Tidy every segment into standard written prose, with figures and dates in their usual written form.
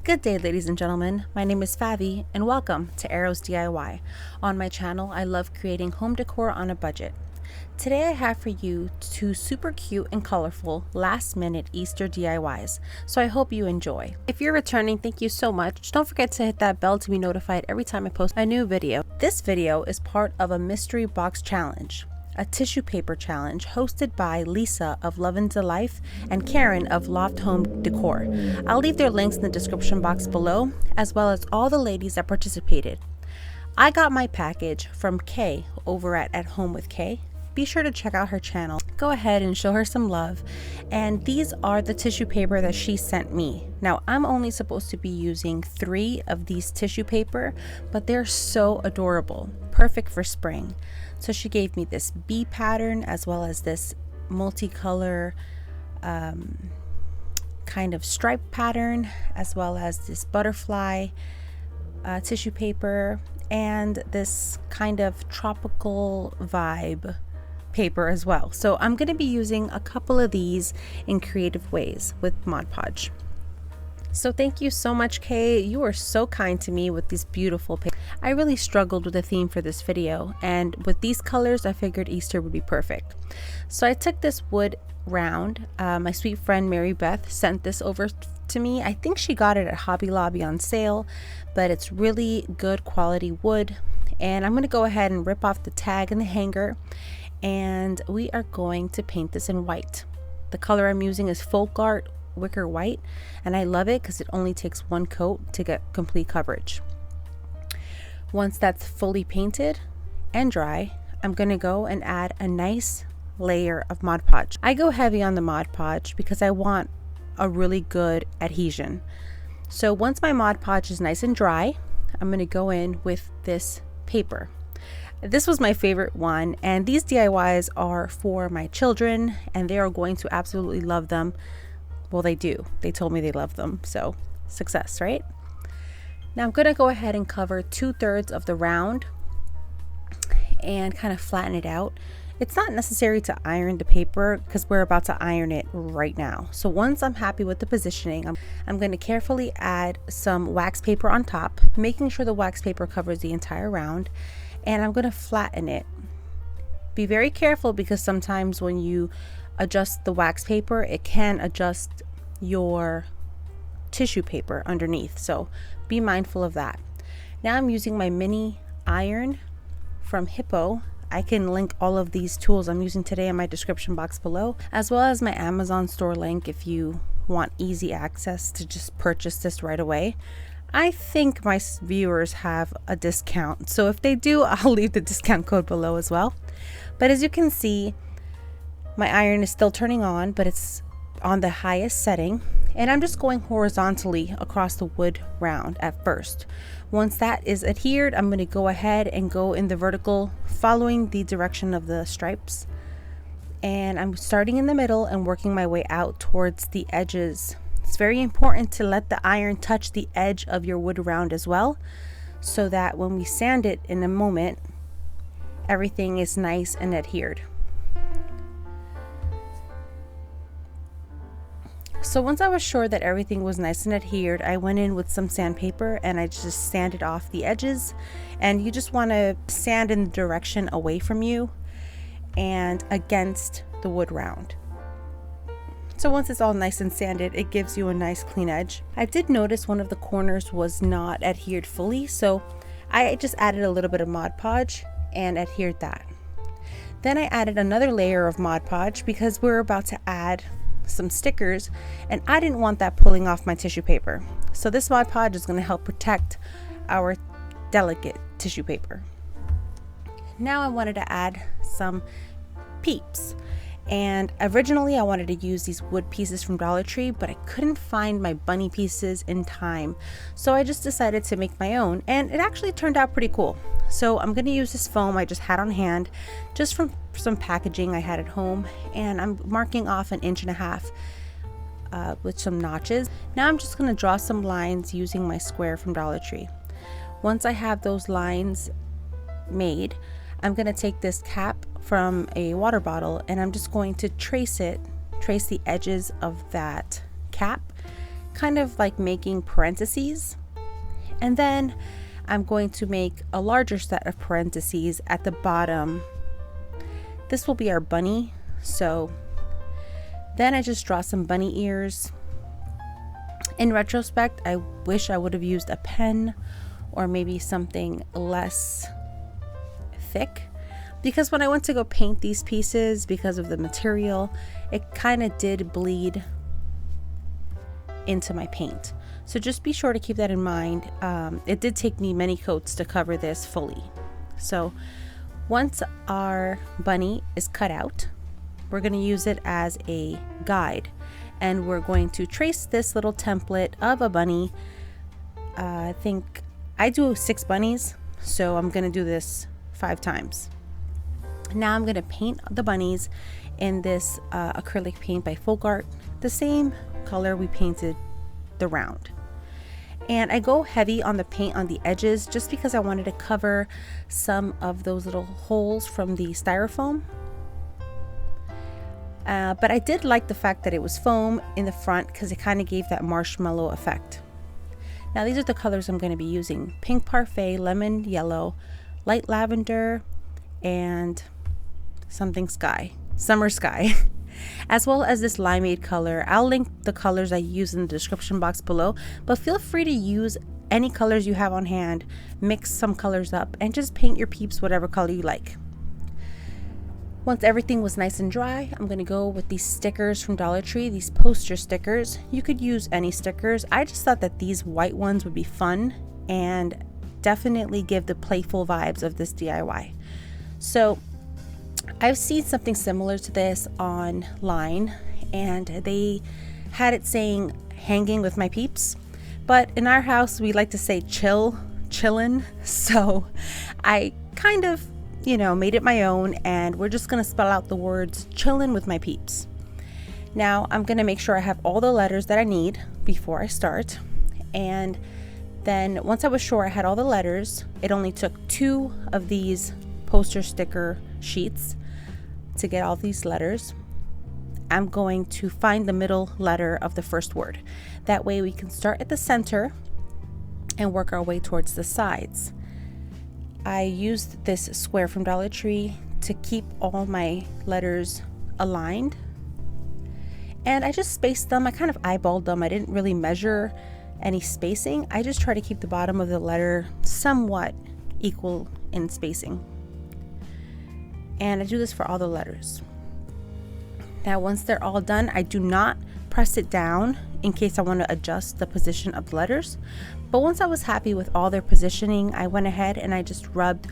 Good day, ladies and gentlemen. My name is Favi, and welcome to Arrows DIY. On my channel, I love creating home decor on a budget. Today I have for you two super cute and colorful last-minute Easter DIYs, so I hope you enjoy. If you're returning, thank you so much. Don't forget to hit that bell to be notified every time I post a new video. This video is part of a mystery box challenge, a tissue paper challenge hosted by Lisa of Love and Delight and Karen of Loft Home Decor. I'll leave their links in the description box below, as well as all the ladies that participated. I got my package from Kay over at Home with Kay. Be sure to check out her channel. Go ahead and show her some love. And these are the tissue paper that she sent me. Now, I'm only supposed to be using 3 of these tissue paper, but they're so adorable. Perfect for spring. So she gave me this bee pattern as well as this multicolor kind of stripe pattern, as well as this butterfly tissue paper and this kind of tropical vibe paper as well. So I'm going to be using a couple of these in creative ways with Mod Podge. So thank you so much, Kay. You are so kind to me with these beautiful papers. I really struggled with the theme for this video, and with these colors I figured Easter would be perfect. So I took this wood round. My sweet friend MaryBeth sent this over to me. I think she got it at Hobby Lobby on sale, but it's really good quality wood. And I'm going to go ahead and rip off the tag and the hanger, and we are going to paint this in white. The color I'm using is Folk Art Wicker White, and I love it because it only takes 1 coat to get complete coverage. Once that's fully painted and dry, I'm going to go and add a nice layer of Mod Podge. I go heavy on the Mod Podge because I want a really good adhesion. So once my Mod Podge is nice and dry, I'm going to go in with this paper. This was my favorite one, and these DIYs are for my children, and they are going to absolutely love them. Well, they do. They told me they love them, so success, right? Now I'm going to go ahead and cover 2/3 of the round and kind of flatten it out. It's not necessary to iron the paper because we're about to iron it right now. So once I'm happy with the positioning, I'm going to carefully add some wax paper on top, making sure the wax paper covers the entire round, and I'm going to flatten it. Be very careful because sometimes when you adjust the wax paper, it can adjust your tissue paper underneath, so be mindful of that. Now I'm using my mini iron from Hippo. I can link all of these tools I'm using today in my description box below, as well as my Amazon store link if you want easy access to just purchase this right away. I think my viewers have a discount, so if they do, I'll leave the discount code below as well. But as you can see, my iron is still turning on, but it's on the highest setting, and I'm just going horizontally across the wood round at first. Once that is adhered, I'm going to go ahead and go in the vertical following the direction of the stripes, and I'm starting in the middle and working my way out towards the edges. It's very important to let the iron touch the edge of your wood round as well, so that when we sand it in a moment, everything is nice and adhered. So once I was sure that everything was nice and adhered, I went in with some sandpaper and I just sanded off the edges. And you just want to sand in the direction away from you and against the wood round. So once it's all nice and sanded, it gives you a nice clean edge. I did notice one of the corners was not adhered fully, so I just added a little bit of Mod Podge and adhered that. Then I added another layer of Mod Podge because we're about to add some stickers, and I didn't want that pulling off my tissue paper. So this Mod Podge is going to help protect our delicate tissue paper. Now I wanted to add some Peeps, and originally I wanted to use these wood pieces from Dollar Tree, but I couldn't find my bunny pieces in time, so I just decided to make my own, and it actually turned out pretty cool. So I'm going to use this foam I just had on hand, just from some packaging I had at home, and I'm marking off 1.5 inches with some notches. Now I'm just going to draw some lines using my square from Dollar Tree. Once I have those lines made, I'm going to take this cap from a water bottle and I'm just going to trace the edges of that cap kind of like making parentheses. And then I'm going to make a larger set of parentheses at the bottom. This will be our bunny. So then I just draw some bunny ears. In retrospect, I wish I would have used a pen or maybe something less thick, because when I went to go paint these pieces, because of the material, it kind of did bleed into my paint. So just be sure to keep that in mind. It did take me many coats to cover this fully. So once our bunny is cut out, we're going to use it as a guide, and we're going to trace this little template of a bunny. I think I do 6 bunnies, so I'm going to do this 5 times. Now I'm going to paint the bunnies in this acrylic paint by Folk-Art, the same color we painted the round. And I go heavy on the paint on the edges just because I wanted to cover some of those little holes from the styrofoam. But I did like the fact that it was foam in the front because it kind of gave that marshmallow effect. Now these are the colors I'm going to be using: pink parfait, lemon yellow, light lavender, and something sky, summer sky, as well as this limeade color. I'll link the colors I use in the description box below, but feel free to use any colors you have on hand, mix some colors up, and just paint your peeps whatever color you like. Once everything was nice and dry, I'm going to go with these stickers from Dollar Tree, these poster stickers. You could use any stickers. I just thought that these white ones would be fun and definitely give the playful vibes of this DIY. So I've seen something similar to this online, and they had it saying hanging with my peeps, but in our house we like to say chillin', so I kind of made it my own, and we're just gonna spell out the words chillin' with my peeps. Now I'm gonna make sure I have all the letters that I need before I start, and then once I was sure I had all the letters, it only took 2 of these poster sticker sheets to get all these letters. I'm going to find the middle letter of the first word. That way we can start at the center and work our way towards the sides. I used this square from Dollar Tree to keep all my letters aligned, and I just spaced them. I kind of eyeballed them. I didn't really measure any spacing. I just try to keep the bottom of the letter somewhat equal in spacing, and I do this for all the letters. Now once they're all done, I do not press it down in case I want to adjust the position of the letters. But once I was happy with all their positioning, I went ahead and I just rubbed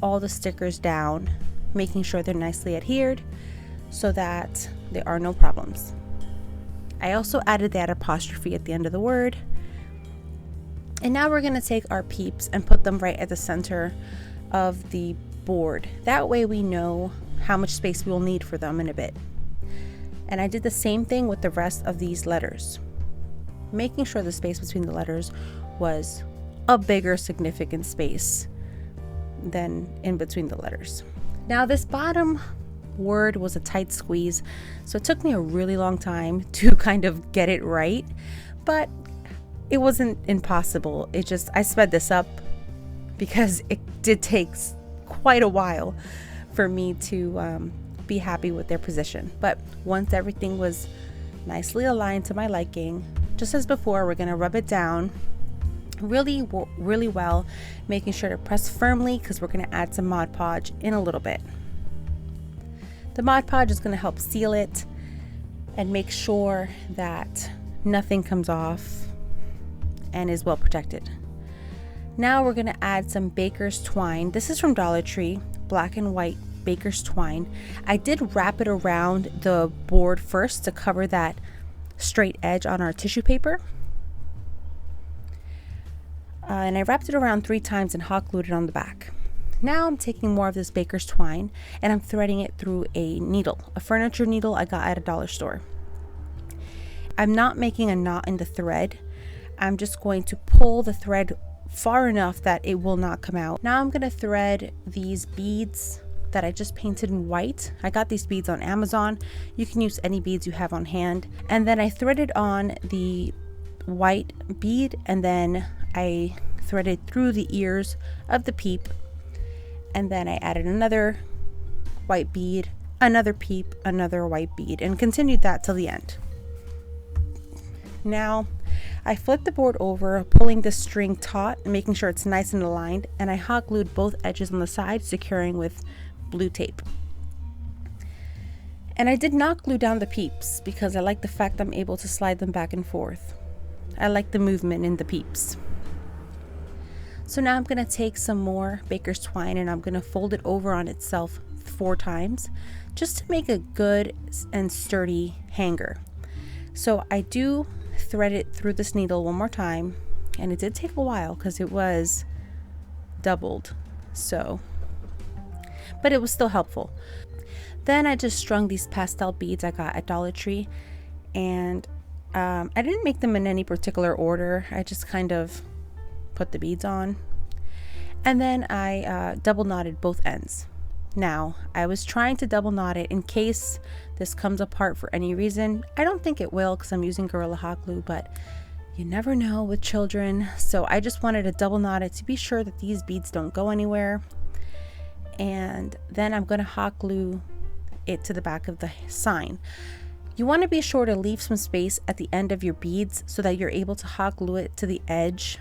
all the stickers down, making sure they're nicely adhered so that there are no problems. I also added that apostrophe at the end of the word. And now we're going to take our peeps and put them right at the center of the board. That way we know how much space we will need for them in a bit. And I did the same thing with the rest of these letters, making sure the space between the letters was a bigger significant space than in between the letters. Now this bottom word was a tight squeeze, so it took me a really long time to kind of get it right, but it wasn't impossible. I sped this up because it did take quite a while for me to be happy with their position. But once everything was nicely aligned to my liking, just as before, we're going to rub it down really well, making sure to press firmly because we're going to add some Mod Podge in a little bit. The Mod Podge is going to help seal it and make sure that nothing comes off and is well protected. Now we're going to add some Baker's Twine. This is from Dollar Tree, black and white Baker's Twine. I did wrap it around the board first to cover that straight edge on our tissue paper. And I wrapped it around 3 times and hot glued it on the back. Now I'm taking more of this Baker's Twine and I'm threading it through a needle, a furniture needle I got at a dollar store. I'm not making a knot in the thread. I'm just going to pull the thread far enough that it will not come out. Now I'm going to thread these beads that I just painted in white. I got these beads on Amazon. You can use any beads you have on hand. And then I threaded on the white bead, and then I threaded through the ears of the Peep, and then I added another white bead, another Peep, another white bead, and continued that till the end. Now I flipped the board over, pulling the string taut and making sure it's nice and aligned, and I hot glued both edges on the side, securing with blue tape. And I did not glue down the Peeps because I like the fact I'm able to slide them back and forth. I like the movement in the Peeps. So now I'm going to take some more baker's twine and I'm going to fold it over on itself 4 times just to make a good and sturdy hanger. So I do thread it through this needle one more time, and it did take a while because it was doubled, but it was still helpful. Then I just strung these pastel beads I got at Dollar Tree, and I didn't make them in any particular order. I just kind of put the beads on, and then I double knotted both ends. Now I was trying to double knot it in case this comes apart for any reason. I don't think it will because I'm using Gorilla Hot Glue, but you never know with children. So I just wanted to double knot it to be sure that these beads don't go anywhere. And then I'm going to hot glue it to the back of the sign. You want to be sure to leave some space at the end of your beads so that you're able to hot glue it to the edge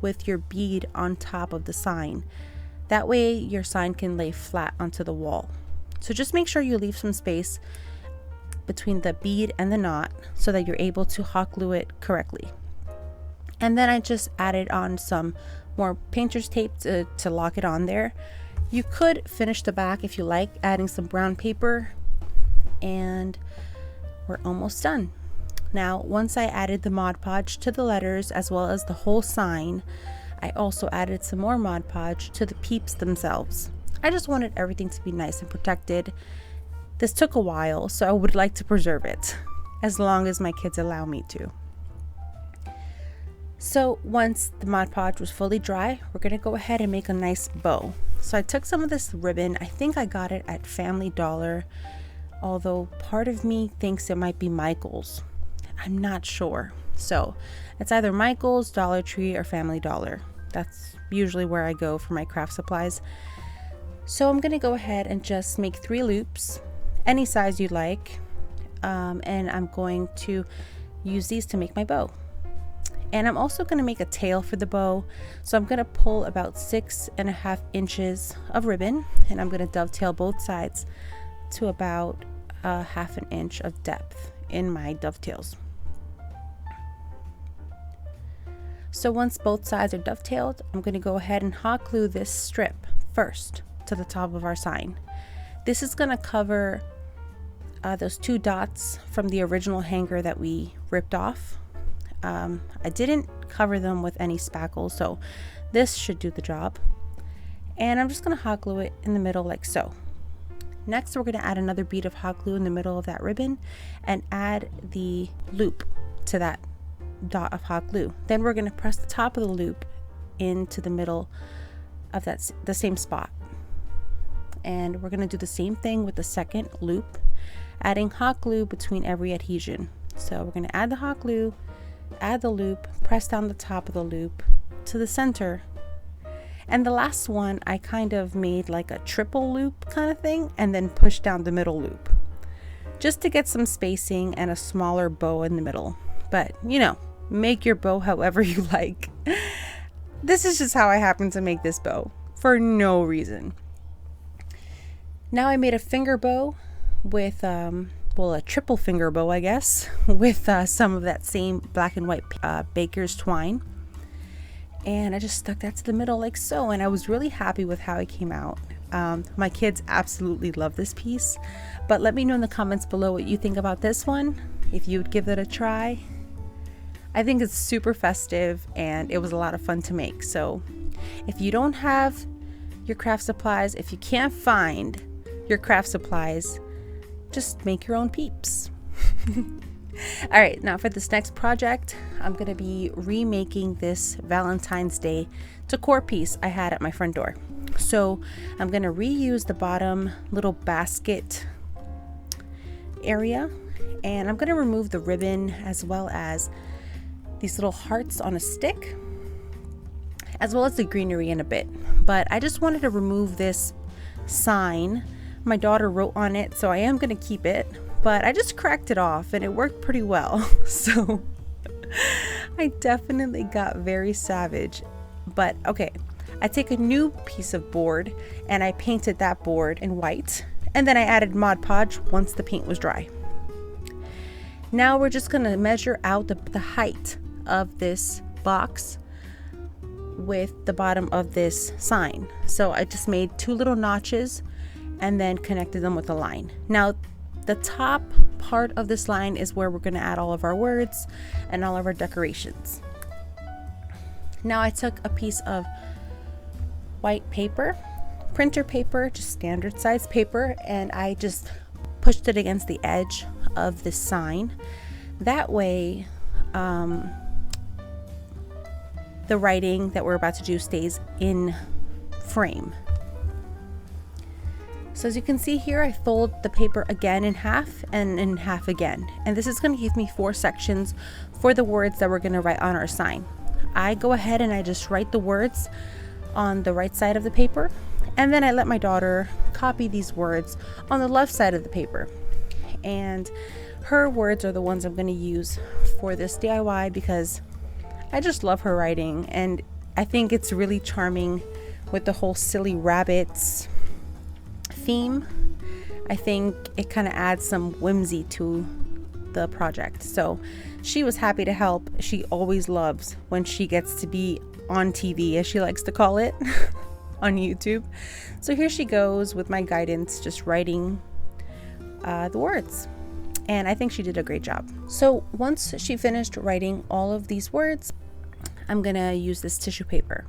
with your bead on top of the sign. That way your sign can lay flat onto the wall. So just make sure you leave some space between the bead and the knot so that you're able to hot glue it correctly. And then I just added on some more painter's tape to lock it on there. You could finish the back if you like, adding some brown paper, and we're almost done. Now, once I added the Mod Podge to the letters as well as the whole sign, I also added some more Mod Podge to the Peeps themselves. I just wanted everything to be nice and protected. This took a while, so I would like to preserve it as long as my kids allow me to. So once the Mod Podge was fully dry, we're going to go ahead and make a nice bow. So I took some of this ribbon. I think I got it at Family Dollar, although part of me thinks it might be Michael's. I'm not sure. So it's either Michael's, Dollar Tree, or Family Dollar. That's usually where I go for my craft supplies. So I'm going to go ahead and just make 3 loops, any size you like, and I'm going to use these to make my bow. And I'm also going to make a tail for the bow, so I'm going to pull about 6.5 inches of ribbon, and I'm going to dovetail both sides to about 1/2 inch of depth in my dovetails. So once both sides are dovetailed, I'm going to go ahead and hot glue this strip first to the top of our sign. This is going to cover those 2 dots from the original hanger that we ripped off. I didn't cover them with any spackle, so this should do the job. And I'm just going to hot glue it in the middle like so. Next, we're going to add another bead of hot glue in the middle of that ribbon and add the loop to that dot of hot glue. Then we're going to press the top of the loop into the middle of the same spot. And we're going to do the same thing with the second loop, adding hot glue between every adhesion. So we're going to add the hot glue, add the loop, press down the top of the loop to the center. And the last one, I kind of made like a triple loop kind of thing and then pushed down the middle loop just to get some spacing and a smaller bow in the middle. But you know, make your bow however you like. This is just how I happen to make this bow for no reason. Now I made a finger bow with a triple finger bow, I guess, with some of that same black and white baker's twine, and I just stuck that to the middle like so, and I was really happy with how it came out. My kids absolutely love this piece, but let me know in the comments below what you think about this one, if you would give it a try. I think it's super festive and it was a lot of fun to make. So if you don't have your craft supplies, if you can't find your craft supplies, just make your own Peeps. All right, now for this next project, I'm going to be remaking this Valentine's Day decor piece I had at my front door. So I'm going to reuse the bottom little basket area, and I'm going to remove the ribbon as well as these little hearts on a stick, as well as the greenery in a bit. But I just wanted to remove this sign. My daughter wrote on it, so I am going to keep it, but I just cracked it off and it worked pretty well. So I definitely got very savage. But okay, I take a new piece of board and I painted that board in white, and then I added Mod Podge once the paint was dry. Now we're just going to measure out the height of this box with the bottom of this sign. So I just made 2 little notches and then connected them with a line. Now the top part of this line is where we're going to add all of our words and all of our decorations. Now I took a piece of white paper, printer paper, just standard size paper, and I just pushed it against the edge of this sign. That way the writing that we're about to do stays in frame. So as you can see here, I fold the paper again in half and in half again, and this is going to give me 4 sections for the words that we're going to write on our sign. I go ahead and I just write the words on the right side of the paper, and then I let my daughter copy these words on the left side of the paper, and her words are the ones I'm going to use for this DIY because I just love her writing, and I think it's really charming with the whole silly rabbits theme. I think it kind of adds some whimsy to the project. So she was happy to help. She always loves when she gets to be on TV, as she likes to call it, on YouTube. So here she goes with my guidance, just writing the words. And I think she did a great job. So once she finished writing all of these words, I'm gonna use this tissue paper.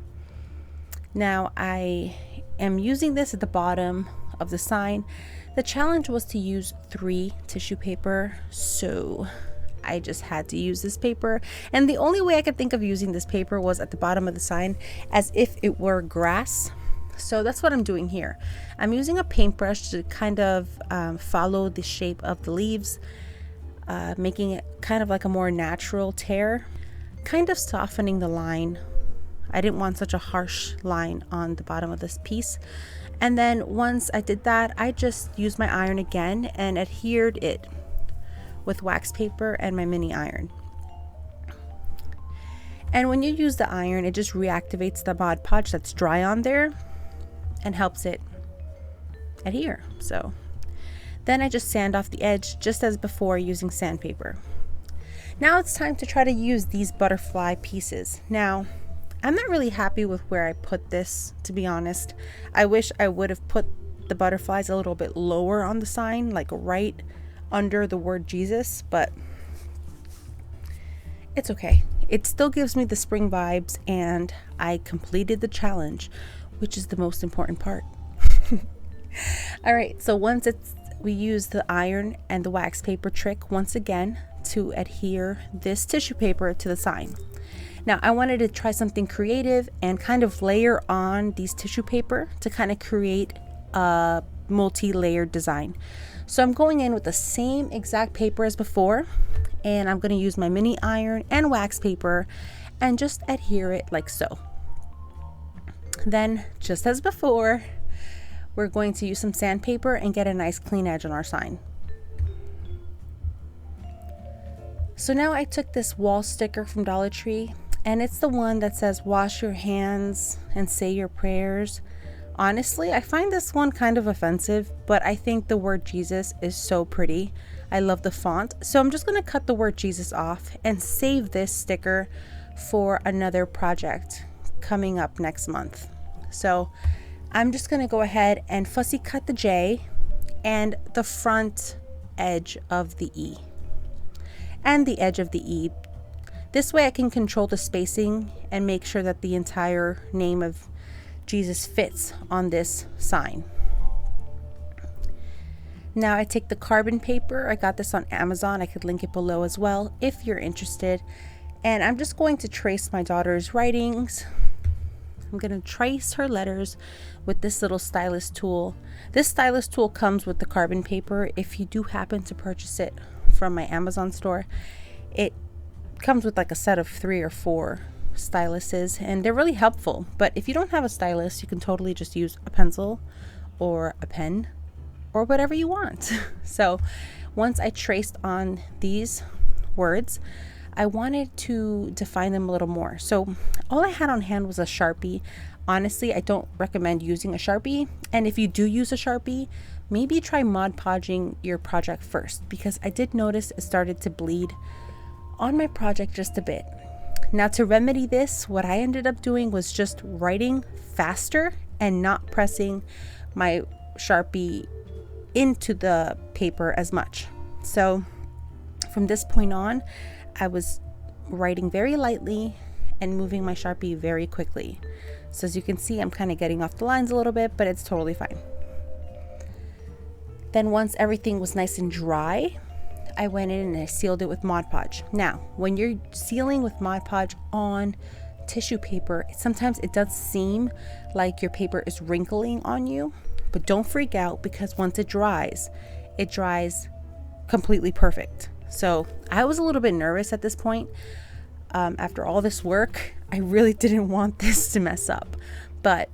Now I am using this at the bottom of the sign. The challenge was to use 3 tissue paper, so I just had to use this paper, and the only way I could think of using this paper was at the bottom of the sign as if it were grass. So that's what I'm doing here. I'm using a paintbrush to kind of follow the shape of the leaves, making it kind of like a more natural tear, kind of softening the line. I didn't want such a harsh line on the bottom of this piece. And then once I did that, I just used my iron again and adhered it with wax paper and my mini iron. And when you use the iron, it just reactivates the Mod Podge that's dry on there and helps it adhere. So then I just sand off the edge just as before using sandpaper. Now it's time to try to use these butterfly pieces. Now I'm not really happy with where I put this, to be honest. I wish I would have put the butterflies a little bit lower on the sign, like right under the word Jesus, but it's okay. It still gives me the spring vibes, and I completed the challenge, which is the most important part. All right, so once we use the iron and the wax paper trick once again to adhere this tissue paper to the sign. Now I wanted to try something creative and kind of layer on these tissue paper to kind of create a multi-layered design. So I'm going in with the same exact paper as before, and I'm going to use my mini iron and wax paper and just adhere it like so. Then, just as before, we're going to use some sandpaper and get a nice clean edge on our sign. So now I took this wall sticker from Dollar Tree, and it's the one that says wash your hands and say your prayers. Honestly, I find this one kind of offensive, but I think the word Jesus is so pretty. I love the font. So I'm just going to cut the word Jesus off and save this sticker for another project coming up next month. So I'm just going to go ahead and fussy cut the J and the front edge of the E and the edge of the E. This way I can control the spacing and make sure that the entire name of Jesus fits on this sign. Now I take the carbon paper. I got this on Amazon. I could link it below as well if you're interested. And I'm just going to trace my daughter's writings. I'm going to trace her letters with this little stylus tool. This stylus tool comes with the carbon paper. If you do happen to purchase it from my Amazon store, it comes with like a set of 3 or 4 styluses, and they're really helpful. But if you don't have a stylus, you can totally just use a pencil or a pen or whatever you want. So once I traced on these words, I wanted to define them a little more. So all I had on hand was a Sharpie. Honestly, I don't recommend using a Sharpie. And if you do use a Sharpie, maybe try Mod Podging your project first, because I did notice it started to bleed on my project just a bit. Now, to remedy this, what I ended up doing was just writing faster and not pressing my Sharpie into the paper as much. So from this point on, I was writing very lightly and moving my Sharpie very quickly. So as you can see, I'm kind of getting off the lines a little bit, but it's totally fine. Then once everything was nice and dry, I went in and I sealed it with Mod Podge. Now, when you're sealing with Mod Podge on tissue paper, sometimes it does seem like your paper is wrinkling on you, but don't freak out, because once it dries completely perfect. So I was a little bit nervous at this point. After all this work, I really didn't want this to mess up, but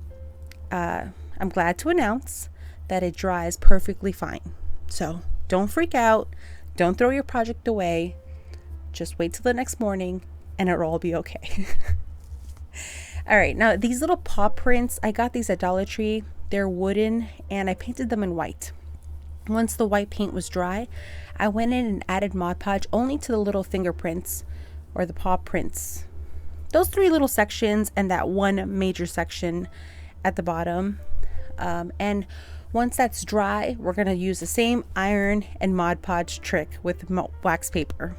I'm glad to announce that it dries perfectly fine. So don't freak out. Don't throw your project away. Just wait till the next morning and it'll all be okay. All right, now these little paw prints, I got these at Dollar Tree. They're wooden and I painted them in white. Once the white paint was dry, I went in and added Mod Podge only to the little fingerprints or the paw prints. Those 3 little sections and that 1 major section at the bottom. And once that's dry, we're going to use the same iron and Mod Podge trick with wax paper.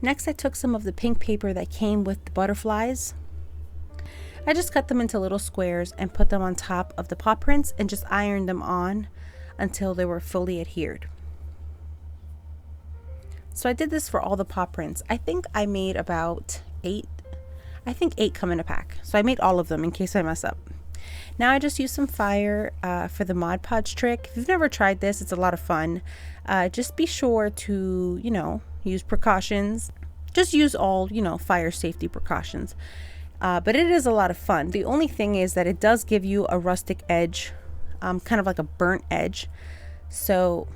Next, I took some of the pink paper that came with the butterflies. I just cut them into little squares and put them on top of the paw prints and just ironed them on until they were fully adhered. So I did this for all the paw prints. I think I made about 8. I think 8 come in a pack. So I made all of them in case I mess up. Now I just used some fire for the Mod Podge trick. If you've never tried this, it's a lot of fun. Just be sure to, use precautions. Just use all, fire safety precautions. But it is a lot of fun. The only thing is that it does give you a rustic edge, kind of like a burnt edge. So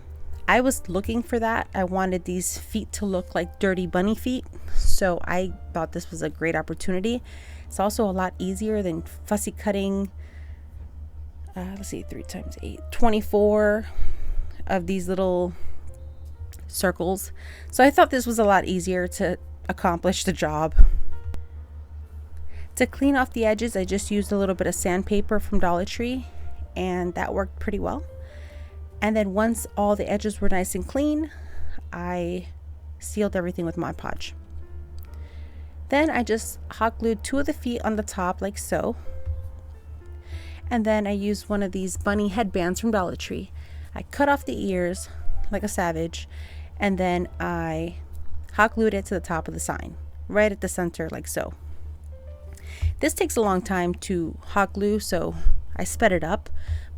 I was looking for that. I wanted these feet to look like dirty bunny feet. So I thought this was a great opportunity. It's also a lot easier than fussy cutting, 3 times 8, 24 of these little circles. So I thought this was a lot easier to accomplish the job. To clean off the edges, I just used a little bit of sandpaper from Dollar Tree, and that worked pretty well. And then once all the edges were nice and clean, I sealed everything with Mod Podge. Then I just hot glued 2 of the feet on the top like so. And then I used one of these bunny headbands from Dollar Tree. I cut off the ears like a savage, and then I hot glued it to the top of the sign, right at the center like so. This takes a long time to hot glue, so I sped it up,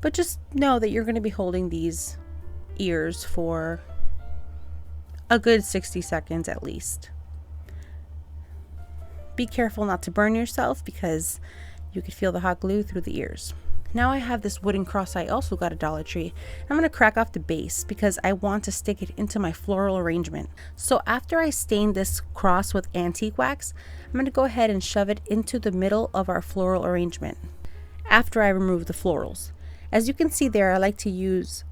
but just know that you're going to be holding these ears for a good 60 seconds at least. Be careful not to burn yourself because you could feel the hot glue through the ears. Now I have this wooden cross I also got at Dollar Tree. I'm going to crack off the base because I want to stick it into my floral arrangement. So after I stain this cross with antique wax, I'm going to go ahead and shove it into the middle of our floral arrangement after I remove the florals. As you can see there, I like to use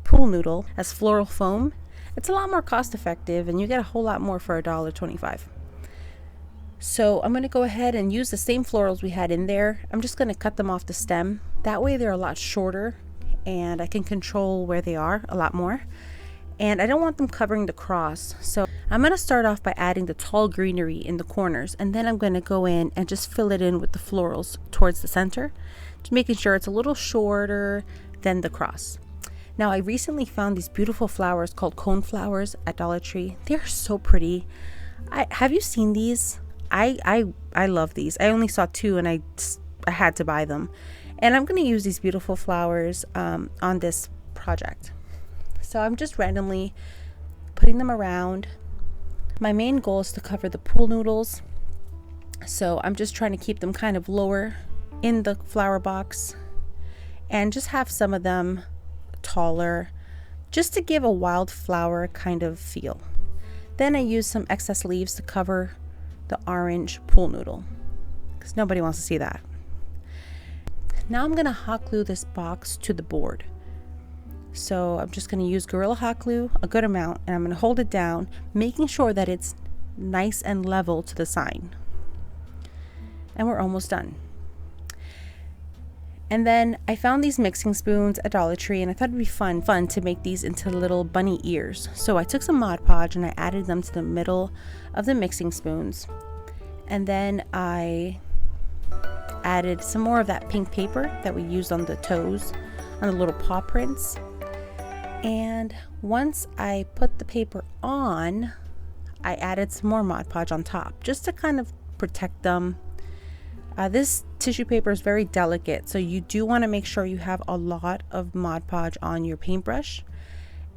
pool noodle as floral foam. It's a lot more cost effective and you get a whole lot more for $1.25. So I'm going to go ahead and use the same florals we had in there. I'm just going to cut them off the stem. That way they're a lot shorter and I can control where they are a lot more. And I don't want them covering the cross. So I'm going to start off by adding the tall greenery in the corners, and then I'm going to go in and just fill it in with the florals towards the center, just making sure it's a little shorter than the cross. Now I recently found these beautiful flowers called cone flowers at Dollar Tree. They're so pretty. Have you seen these? I love these. I only saw 2 and I had to buy them. And I'm going to use these beautiful flowers on this project. So I'm just randomly putting them around My main goal is to cover the pool noodles, so I'm just trying to keep them kind of lower in the flower box and just have some of them taller, just to give a wildflower kind of feel. Then I use some excess leaves to cover the orange pool noodle because nobody wants to see that. Now I'm going to hot glue this box to the board. So I'm just going to use Gorilla Hot Glue, a good amount, and I'm going to hold it down, making sure that it's nice and level to the sign. And we're almost done. And then I found these mixing spoons at Dollar Tree, and I thought it'd be fun to make these into little bunny ears. So I took some Mod Podge and I added them to the middle of the mixing spoons. And then I added some more of that pink paper that we used on the toes, on the little paw prints. And once I put the paper on, I added some more Mod Podge on top, just to kind of protect them. This tissue paper is very delicate, so you do want to make sure you have a lot of Mod Podge on your paintbrush,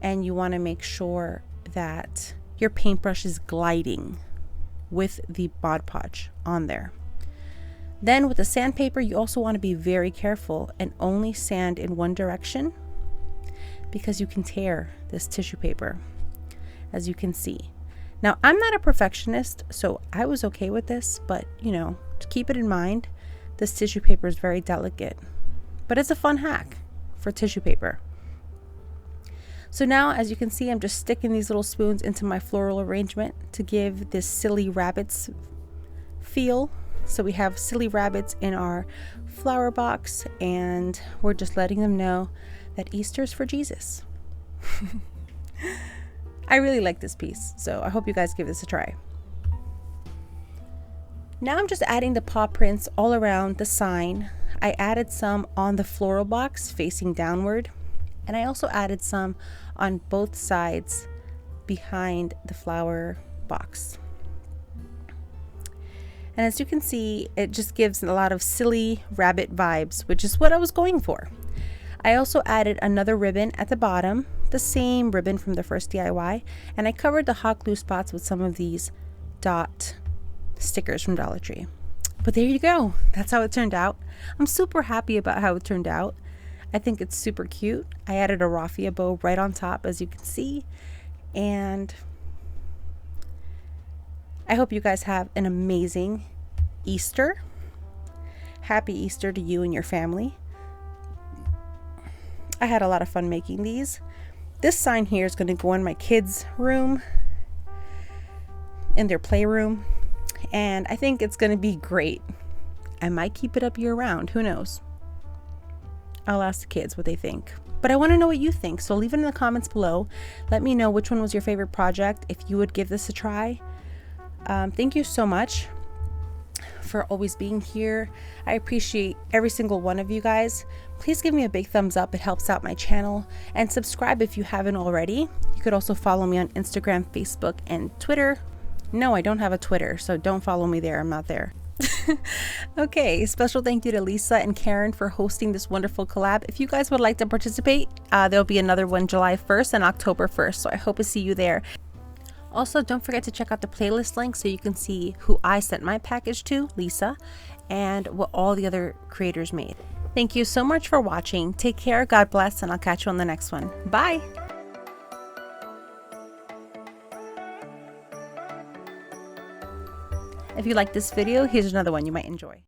and you want to make sure that your paintbrush is gliding with the Mod Podge on there. Then with the sandpaper, you also want to be very careful and only sand in one direction, because you can tear this tissue paper, as you can see. Now, I'm not a perfectionist, so I was okay with this, but you know, to keep it in mind, this tissue paper is very delicate, but it's a fun hack for tissue paper. So now, as you can see, I'm just sticking these little spoons into my floral arrangement to give this silly rabbits feel. So we have silly rabbits in our flower box, and we're just letting them know that Easter's for Jesus. I really like this piece, so I hope you guys give this a try. Now I'm just adding the paw prints all around the sign. I added some on the floral box facing downward, and I also added some on both sides behind the flower box. And as you can see, it just gives a lot of silly rabbit vibes, which is what I was going for. I also added another ribbon at the bottom, the same ribbon from the first DIY, and I covered the hot glue spots with some of these dot stickers from Dollar Tree. But there you go. That's how it turned out. I'm super happy about how it turned out. I think it's super cute. I added a raffia bow right on top, as you can see, and I hope you guys have an amazing Easter. Happy Easter to you and your family. I had a lot of fun making these. This sign here is going to go in my kids' room, in their playroom, and I think it's going to be great. I might keep it up year round, who knows? I'll ask the kids what they think. But I want to know what you think, so leave it in the comments below. Let me know which one was your favorite project, if you would give this a try. Thank you so much for always being here. I appreciate every single one of you guys. Please give me a big thumbs up. It helps out my channel, and subscribe if you haven't already. You could also follow me on Instagram, Facebook, and Twitter. No, I don't have a Twitter, so don't follow me there. I'm not there. Okay, special thank you to Lisa and Karen for hosting this wonderful collab. If you guys would like to participate, there'll be another one July 1st and October 1st, so I hope to see you there. Also, don't forget to check out the playlist link so you can see who I sent my package to, Lisa, and what all the other creators made. Thank you so much for watching. Take care, God bless, and I'll catch you on the next one. Bye! If you like this video, here's another one you might enjoy.